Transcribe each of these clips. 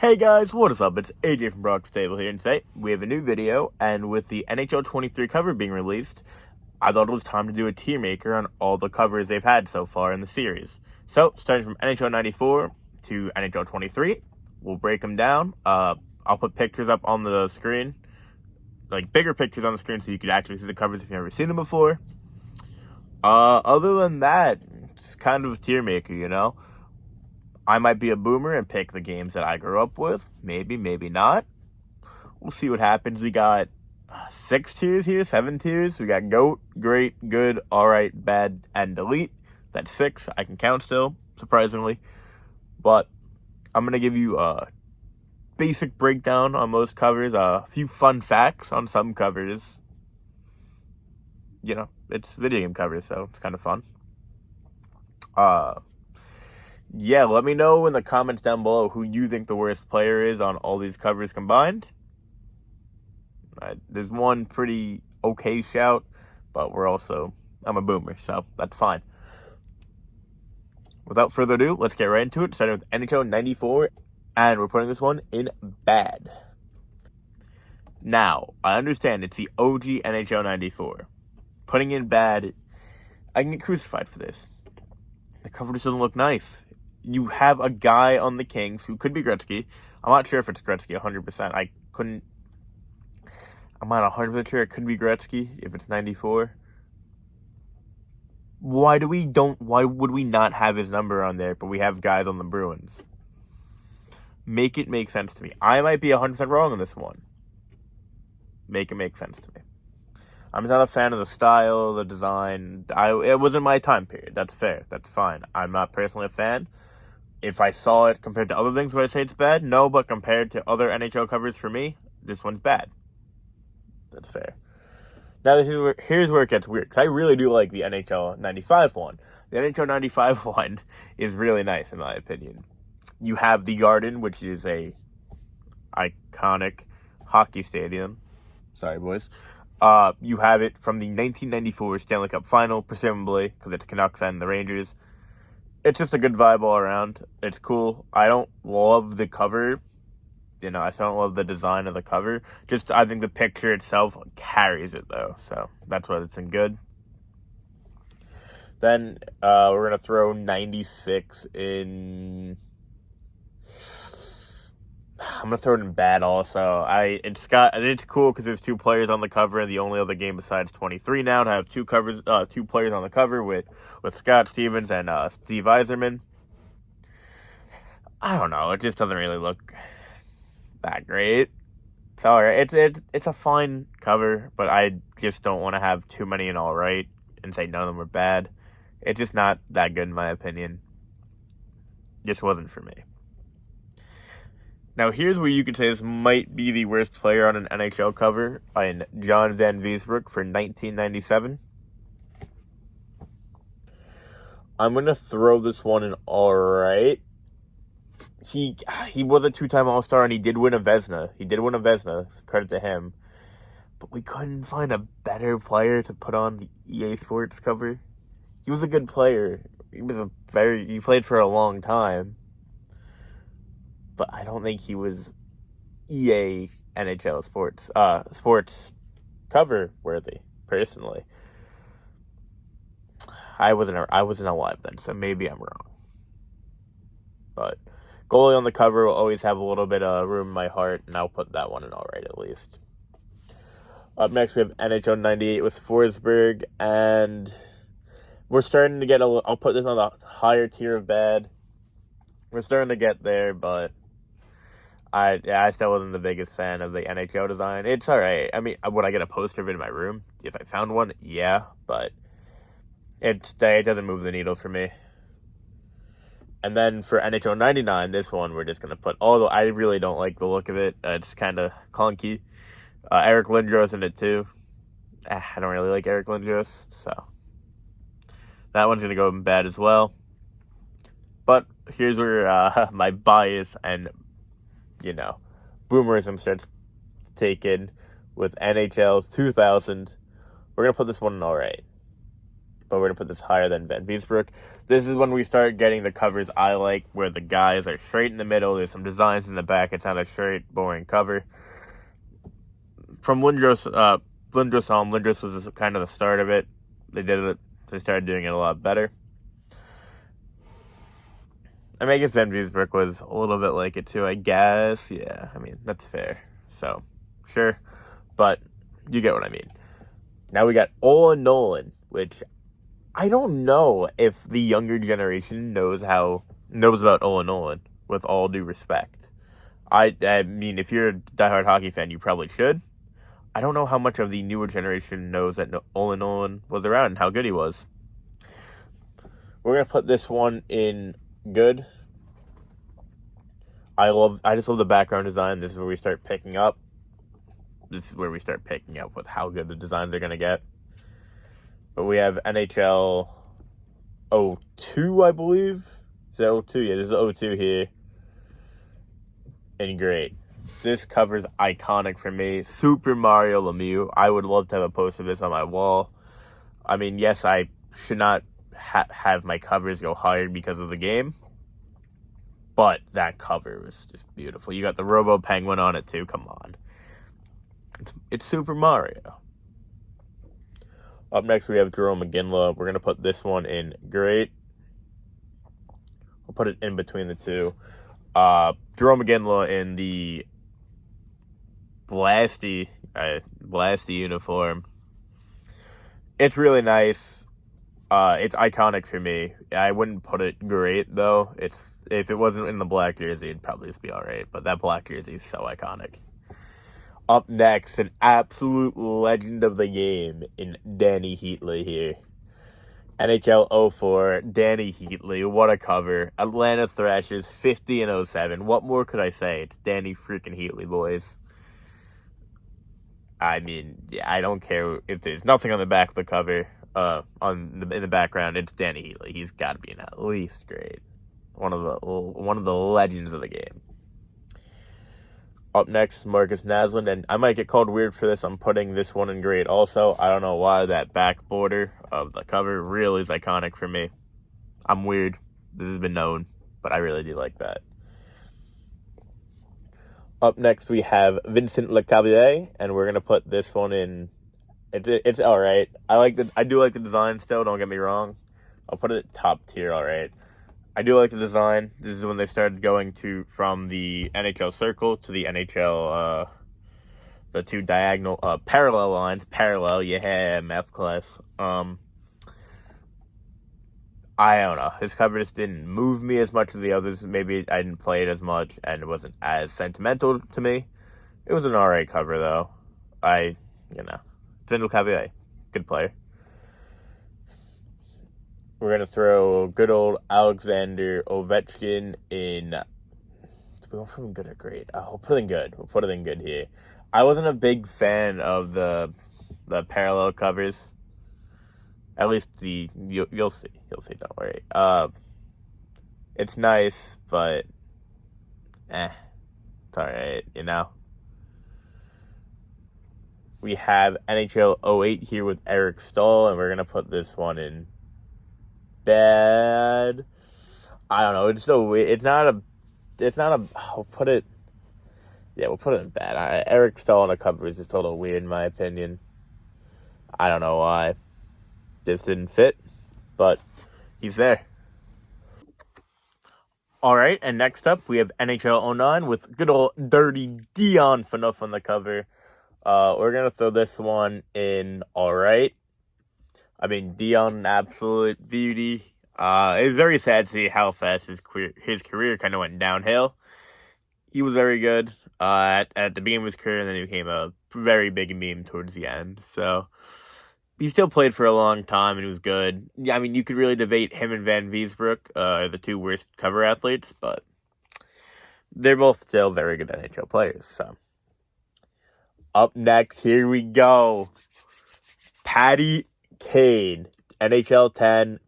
Hey guys, what is up? It's AJ from Brock's Table here, and today we have a new video, and with the NHL 23 cover being released, I thought it was time to do a tier maker on all the covers they've had so far in the series. So, starting from NHL 94 to NHL 23, we'll break them down. I'll put pictures up on the screen, like bigger pictures on the screen so you could actually see the covers if you've never seen them before. Other than that, it's kind of a tier maker, you know? I might be a boomer and pick the games that I grew up with. Maybe, maybe not. We'll see what happens. We got 6 tiers here, 7 tiers. We got GOAT, Great, Good, Alright, Bad, and Delete. That's 6. I can count still, surprisingly. But I'm going to give you a basic breakdown on most covers. A few fun facts on some covers. You know, it's video game covers, so it's kind of fun. Yeah, let me know in the comments down below who you think the worst player is on all these covers combined. There's one pretty okay shout, but I'm a boomer, so that's fine. Without further ado, let's get right into it, starting with NHL 94, and we're putting this one in bad. Now, I understand it's the OG NHL 94. Putting in bad, I can get crucified for this. The cover just doesn't look nice. You have a guy on the Kings who could be Gretzky. I'm not sure if it's Gretzky 100%. I'm not 100% sure it could be Gretzky if it's 94. Why would we not have his number on there, but we have guys on the Bruins? Make it make sense to me. I might be 100% wrong on this one. Make it make sense to me. I'm not a fan of the style, the design. It wasn't my time period. That's fair. That's fine. I'm not personally a fan. If I saw it compared to other things, would I say it's bad? No, but compared to other NHL covers for me, this one's bad. That's fair. Now, here's where it gets weird, because I really do like the NHL 95 one. The NHL 95 one is really nice, in my opinion. You have the Garden, which is a iconic hockey stadium. Sorry, boys. You have it from the 1994 Stanley Cup Final, presumably, because it's Canucks and the Rangers. It's just a good vibe all around. It's cool. I don't love the cover. I don't love the design of the cover. I think the picture itself carries it, though. So, that's why it's in good. Then, we're going to throw 96 in... I'm going to throw it in bad also. It's cool because there's 2 players on the cover, and the only other game besides 23 now to have 2 players on the cover with Scott Stevens and Steve Yzerman. I don't know. It just doesn't really look that great. It's alright. It's a fine cover, but I just don't want to have too many in alright and say none of them are bad. It's just not that good in my opinion. Just wasn't for me. Now, here's where you could say this might be the worst player on an NHL cover in John Van Viesbroek for 1997. I'm going to throw this one in alright. He was a 2-time All-Star, and he did win a Vezina. Credit to him. But we couldn't find a better player to put on the EA Sports cover. He was a good player. He played for a long time. But I don't think he was EA NHL sports cover worthy, personally. I wasn't alive then, so maybe I'm wrong. But goalie on the cover will always have a little bit of room in my heart, and I'll put that one in alright at least. Up next, we have NHL 98 with Forsberg, and we're starting to get I'll put this on the higher tier of bad. We're starting to get there, but I still wasn't the biggest fan of the NHL design. It's alright. I mean, would I get a poster of it in my room if I found one? Yeah, but it doesn't move the needle for me. And then for NHL 99, this one we're just going to put, although I really don't like the look of it. It's kind of clunky. Eric Lindros in it too. I don't really like Eric Lindros, so that one's going to go in bad as well. But here's where my bias and boomerism starts to take in with NHL 2000. We're going to put this one in alright. but we're going to put this higher than Van Beesbrook. This is when we start getting the covers I like, where the guys are straight in the middle. There's some designs in the back. It's not a straight, boring cover. From Lindros on, Lindros was kind of the start of it. They started doing it a lot better. I mean, I guess Van Beesbrook was a little bit like it too, I guess. Yeah, I mean, that's fair. So, sure. But you get what I mean. Now we got Owen Nolan, which I don't know if the younger generation knows about Owen Nolan, with all due respect. I mean, if you're a diehard hockey fan, you probably should. I don't know how much of the newer generation knows that Owen Nolan was around and how good he was. We're going to put this one in good. I just love the background design. This is where we start picking up. This is where we start picking up with how good the designs are going to get. But we have NHL 02, I believe. Is that 02? Yeah, this is 02 here. And great. This cover's iconic for me. Super Mario Lemieux. I would love to have a poster of this on my wall. I mean, yes, I should not have my covers go higher because of the game. But that cover was just beautiful. You got the Robo Penguin on it too. Come on. It's Super Mario. Up next, we have Jarome Iginla. We're going to put this one in great. We'll put it in between the two. Jarome Iginla in the Blasty uniform. It's really nice. It's iconic for me. I wouldn't put it great, though. If it wasn't in the black jersey, it'd probably just be alright. But that black jersey is so iconic. Up next, an absolute legend of the game in Danny Heatley here. NHL 04, Danny Heatley. What a cover. Atlanta Thrashers, 50-07. What more could I say? It's Danny freaking Heatley, boys. I mean, yeah, I don't care if there's nothing on the back of the cover. In the background, it's Danny Heatley. He's got to be in at least grade. One of the legends of the game. Up next, Marcus Naslund, and I might get called weird for this. I'm putting this one in grade also. I don't know why that back border of the cover really is iconic for me. I'm weird. This has been known, but I really do like that. Up next, we have Vincent Lecavalier, and we're gonna put this one in. It's all right. I do like the design still. Don't get me wrong. I'll put it top tier. All right. I do like the design. This is when they started going from the NHL circle to the NHL, the two diagonal, parallel lines. Parallel, yeah, math class. I don't know. His cover just didn't move me as much as the others. Maybe I didn't play it as much, and it wasn't as sentimental to me. It was an alright cover, though. Vincent Lecavalier, good player. We're going to throw good old Alexander Ovechkin in. We won't put him good or great. We'll put it in good. We'll put it in good here. I wasn't a big fan of the parallel covers. At least you'll see. You'll see, don't worry. It's nice, but it's alright, you know? We have NHL 08 here with Eric Stahl, and we're going to put this one in bad. I don't know. It's so weird. It's not a. We'll put it in bad. Eric Stahl on a cover is just a little weird in my opinion. I don't know why. This didn't fit, but he's there. All right, and next up we have NHL 09 with good old dirty Dion Phaneuf on the cover. We're gonna throw this one in all right. I mean, Dion, absolute beauty. It's very sad to see how fast his career kind of went downhill. He was very good at the beginning of his career, and then he became a very big meme towards the end. So he still played for a long time, and he was good. Yeah, I mean, you could really debate him and Van Beesbrook are the two worst cover athletes, but they're both still very good NHL players. So up next, here we go. Paddy Kane, NHL 10,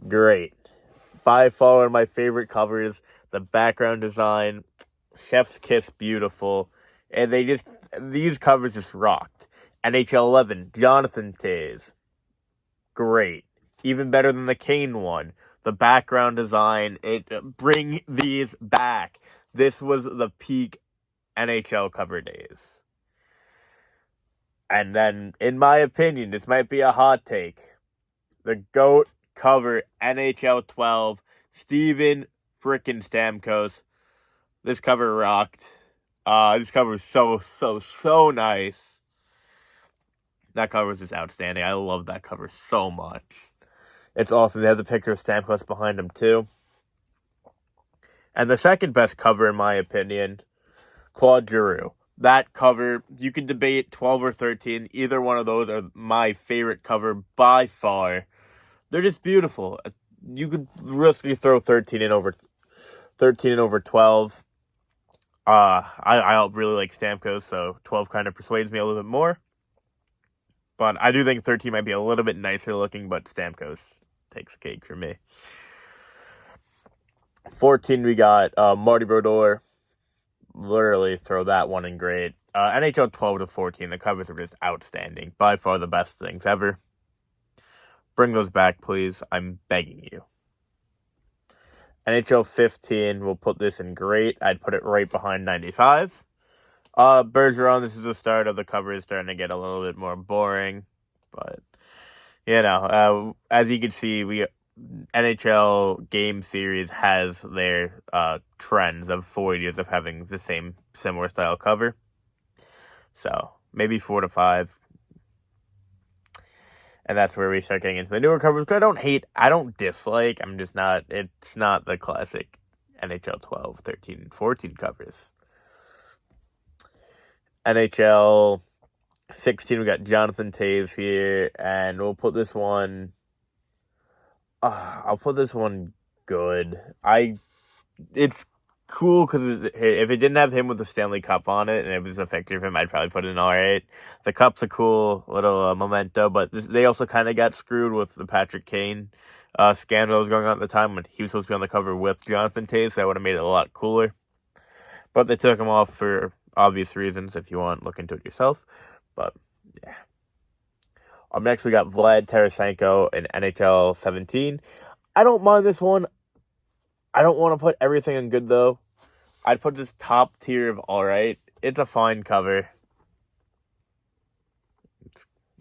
great. By far one of my favorite covers. The background design, chef's kiss, beautiful. And these covers just rocked. NHL 11, Jonathan Toews. great. Even better than the Kane one. The background design, bring these back. This was the peak NHL cover days. And then, in my opinion, this might be a hot take. The GOAT cover, NHL 12, Steven frickin' Stamkos. This cover rocked. This cover is so nice. That cover is just outstanding. I love that cover so much. It's awesome. They have the picture of Stamkos behind him, too. And the second best cover, in my opinion, Claude Giroux. That cover, you can debate 12 or 13. Either one of those are my favorite cover by far. They're just beautiful. You could realistically throw 13 in over 12. I really like Stamkos, so 12 kind of persuades me a little bit more. But I do think 13 might be a little bit nicer looking, but Stamkos takes the cake for me. 14, we got Marty Brodeur. Literally throw that one in great. NHL 12 to 14, the covers are just outstanding. By far the best things ever. Bring those back, please. I'm begging you. NHL 15, we'll put this in great. I'd put it right behind 95. Bergeron, this is the start of the cover is starting to get a little bit more boring. But, as you can see, NHL Game Series has their trends of 4 years of having the similar style cover. So, maybe 4 to 5. And that's where we start getting into the newer covers. I don't dislike. It's not the classic NHL 12, 13, and 14 covers. NHL 16, we got Jonathan Toews here. And we'll put this one... I'll put this one good. It's cool because if it didn't have him with the Stanley Cup on it and it was a picture of him, I'd probably put it in alright. The Cup's a cool little memento, but they also kind of got screwed with the Patrick Kane scandal that was going on at the time when he was supposed to be on the cover with Jonathan Toews, so that would have made it a lot cooler. But they took him off for obvious reasons. If you want, look into it yourself. But, yeah. Up next, we got Vlad Tarasenko in NHL 17. I don't mind this one. I don't want to put everything in good, though. I'd put this top tier of alright. It's a fine cover.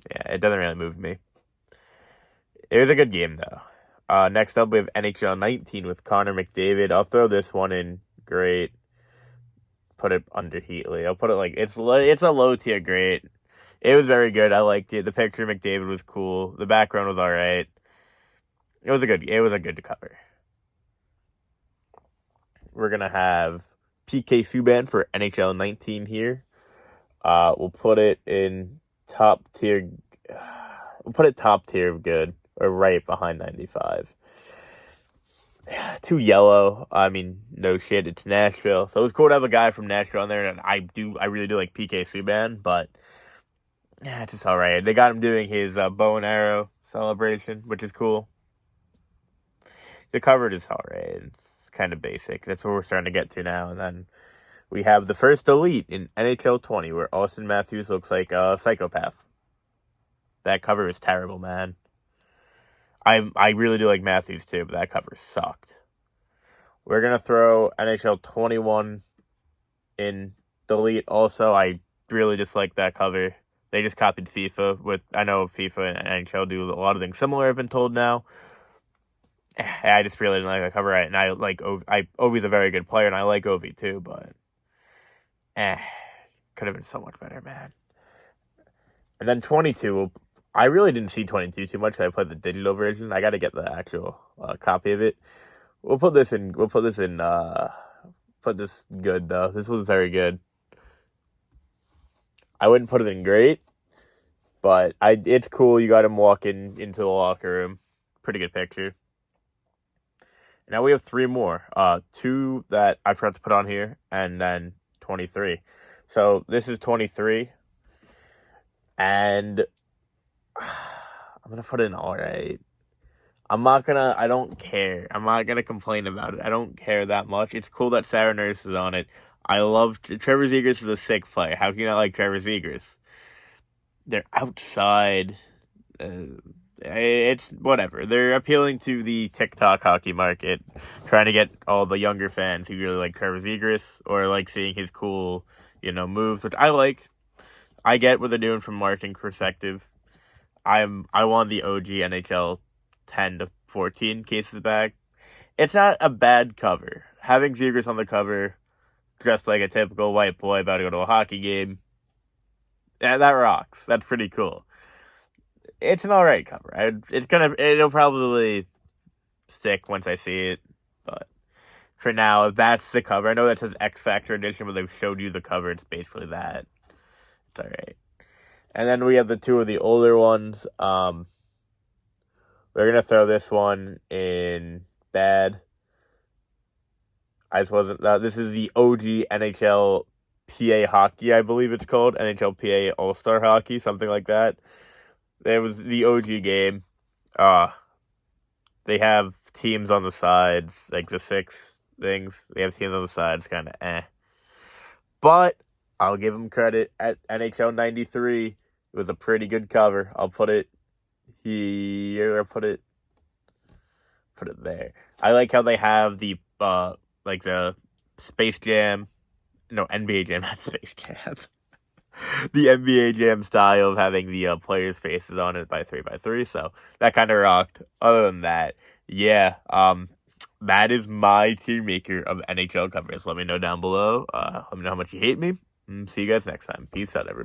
It doesn't really move me. It was a good game, though. Next up, we have NHL 19 with Connor McDavid. I'll throw this one in great. Put it under Heatley. I'll put it it's a low tier great. It was very good. I liked it. The picture of McDavid was cool. The background was all right. It was a good cover. We're gonna have PK Subban for NHL 19 here. We'll put it in top tier. We'll put it top tier of good, or right behind 95. Too yellow. I mean, no shit. It's Nashville, so it was cool to have a guy from Nashville on there, and I really do like PK Subban, but. Yeah, it's just alright. They got him doing his bow and arrow celebration, which is cool. The cover is alright. It's kind of basic. That's what we're starting to get to now. And then we have the first elite in NHL 20, where Austin Matthews looks like a psychopath. That cover is terrible, man. I really do like Matthews too, but that cover sucked. We're going to throw NHL 21 in the elite also. I really dislike that cover. They just copied FIFA. I know FIFA and NHL do a lot of things similar, I've been told now. I just really didn't like that cover. And I like Ovi's a very good player, and I like Ovi too, but could have been so much better, man. And then 22, I really didn't see 22 too much because I played the digital version. I got to get the actual copy of it. We'll put this good though. This was very good. I wouldn't put it in great, but it's cool. You got him walking into the locker room. Pretty good picture. Now we have 3 more. 2 that I forgot to put on here, and then 23. So this is 23, and I'm going to put it in alright. I don't care. I'm not going to complain about it. I don't care that much. It's cool that Sarah Nurse is on it. I love Trevor Zegras is a sick player. How can you not like Trevor Zegras? They're outside. It's whatever. They're appealing to the TikTok hockey market, trying to get all the younger fans who really like Trevor Zegras or like seeing his cool, moves, which I like. I get what they're doing from a marketing perspective. I want the OG NHL 10 to 14 cases back. It's not a bad cover. Having Zegras on the cover, dressed like a typical white boy about to go to a hockey game, that rocks. That's pretty cool. It's an alright cover. It'll probably stick once I see it, but for now, if that's the cover, I know that says X Factor Edition, but they've showed you the cover. It's basically that. It's alright. And then we have the two of the older ones. We're gonna throw this one in bad. I just wasn't. This is the OG NHL PA hockey, I believe it's called NHL PA All Star Hockey, something like that. It was the OG game. They have teams on the sides, like the 6 things. They have teams on the sides, kind of But I'll give them credit. At NHL 93, it was a pretty good cover. I'll put it here. Put it there. I like how they have the the Space Jam, no, NBA Jam, not Space Jam. The NBA Jam style of having the players' faces on it by 3x3, so that kind of rocked. Other than that, yeah, that is my tier maker of NHL covers. Let me know down below. Let me know how much you hate me. See you guys next time. Peace out, everybody.